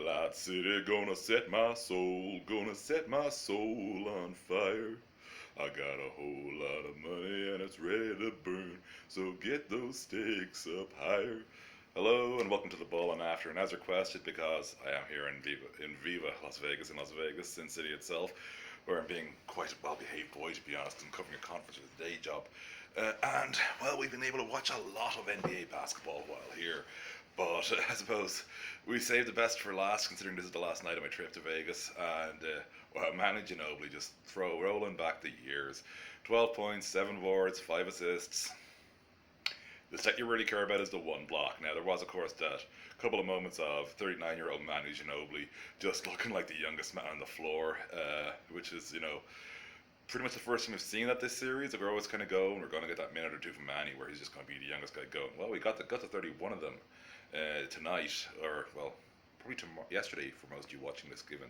Light City, gonna set my soul on fire. I got a whole lot of money and it's ready to burn, so get those stakes up higher. Hello and welcome to the Ballin After, and as requested, because I am here in Viva Las Vegas, Sin City itself, where I'm being quite a well-behaved boy, to be honest. I'm covering a conference with a day job, and well, we've been able to watch a lot of NBA basketball while here. But I suppose we saved the best for last, considering this is the last night of my trip to Vegas. And well, Manu Ginobili just rolling back the years. 12 points, 7 boards, 5 assists. The stat you really care about is the one block. Now, there was, of course, that couple of moments of 39-year-old Manu Ginobili just looking like the youngest man on the floor, which is, pretty much the first time we've seen that this series. Like, we're always kind of going, we're going to get that minute or two from Manny where he's just going to be the youngest guy going. Well, we got the 31 of them tonight, or, well, probably yesterday for most of you watching this, given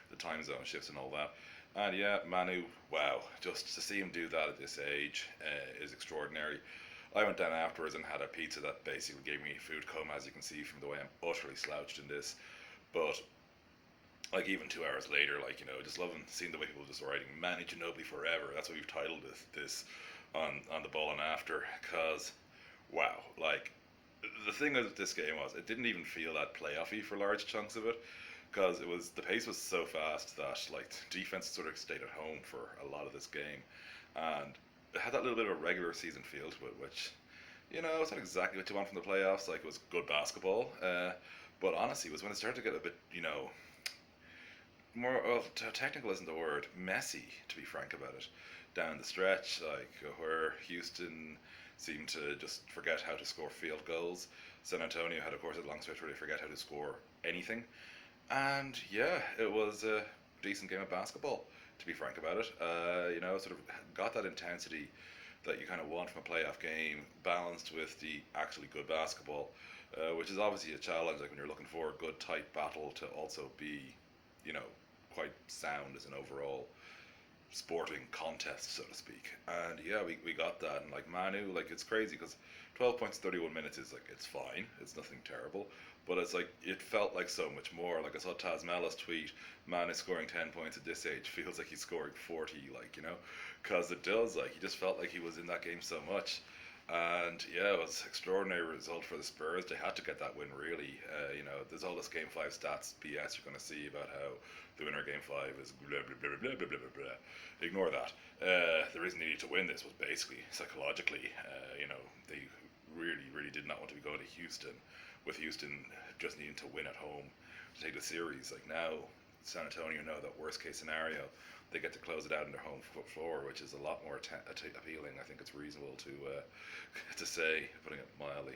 the time zone shifts and all that. And yeah, Manu, wow, just to see him do that at this age is extraordinary. I went down afterwards and had a pizza that basically gave me food coma, as you can see from the way I'm utterly slouched in this. But like even 2 hours later, just loving seeing the way people just writing Manu Ginobili forever. That's what we've titled this on the Ballin After, because wow, like the thing with this game was it didn't even feel that playoffy for large chunks of it, because the pace was so fast that like defense sort of stayed at home for a lot of this game, and it had that little bit of a regular season feel to it, which it's not exactly what you want from the playoffs. Like, it was good basketball, but honestly, it was when it started to get a bit more technical isn't the word, messy, to be frank about it, down the stretch, like where Houston seemed to just forget how to score field goals. San Antonio had, of course, a long stretch where they forget how to score anything. And yeah, it was a decent game of basketball, to be frank about it. Sort of got that intensity that you kind of want from a playoff game, balanced with the actually good basketball, which is obviously a challenge. Like when you're looking for a good tight battle to also be, quite sound as an overall sporting contest, so to speak. And yeah, we got that. And like Manu, like it's crazy because 12 points, 31 minutes is like, it's fine, it's nothing terrible, but it's like it felt like so much more. Like I saw Taz Mellis tweet, Manu scoring 10 points at this age feels like he's scoring 40, because it does. Like he just felt like he was in that game so much. And yeah, it was an extraordinary result for the Spurs. They had to get that win, really. There's all this Game 5 stats BS you're going to see about how the winner of Game 5 is blah, blah, blah, blah, blah, blah, blah, blah. Ignore that. The reason they needed to win this was basically psychologically. They really, really did not want to be going to Houston, with Houston just needing to win at home to take the series. Like now, San Antonio know that worst case scenario, they get to close it out on their home floor, which is a lot more appealing. I think it's reasonable to say, putting it mildly.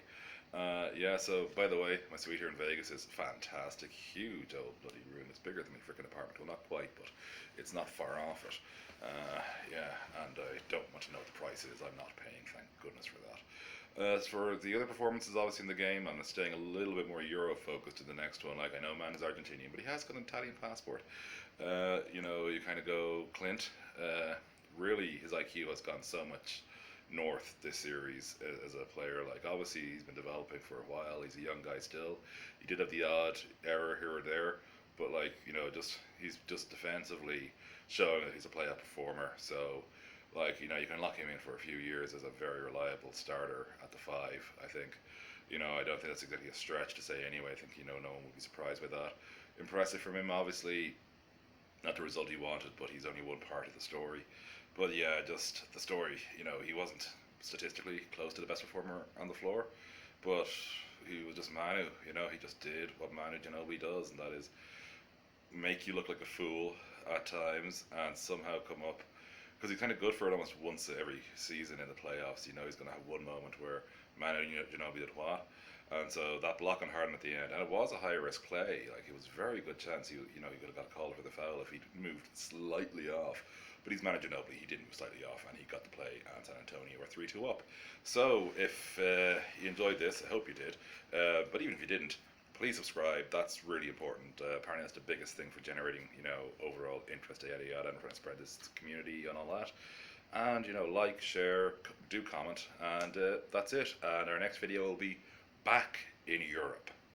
So by the way, my suite here in Vegas is fantastic. Huge old bloody room. It's bigger than my freaking apartment. Well, not quite, but it's not far off it. And I don't want to know what the price is. I'm not paying, thank goodness for that. As for the other performances, obviously in the game, I'm staying a little bit more Euro focused in the next one. Like I know Man is Argentinian, but he has got an Italian passport. You kind of go Clint. Really, his IQ has gone so much north this series as a player. Like obviously he's been developing for a while. He's a young guy still. He did have the odd error here or there, but he's just defensively showing that he's a playoff performer. So you can lock him in for a few years as a very reliable starter at the 5, I think. I don't think that's exactly a stretch to say anyway. I think, no one would be surprised by that. Impressive from him, obviously. Not the result he wanted, but he's only one part of the story. But yeah, just the story, he wasn't statistically close to the best performer on the floor, but he was just Manu, he just did what Manu Ginobili does, and that is make you look like a fool at times and somehow come up. Because he's kind of good for it almost once every season in the playoffs. He's going to have one moment where Manu Ginobili did what? And so that block on Harden at the end, and it was a high risk play. Like it was a very good chance he could have got called for the foul if he'd moved slightly off. But he's Manu Ginobili, he didn't move slightly off, and he got the play, and San Antonio were 3-2 up. So if you enjoyed this, I hope you did. But even if you didn't, please subscribe. That's really important. Apparently that's the biggest thing for generating, overall interest, yada yada, and trying to spread this community and all that. And like, share, do comment, and that's it. And our next video will be back in Europe.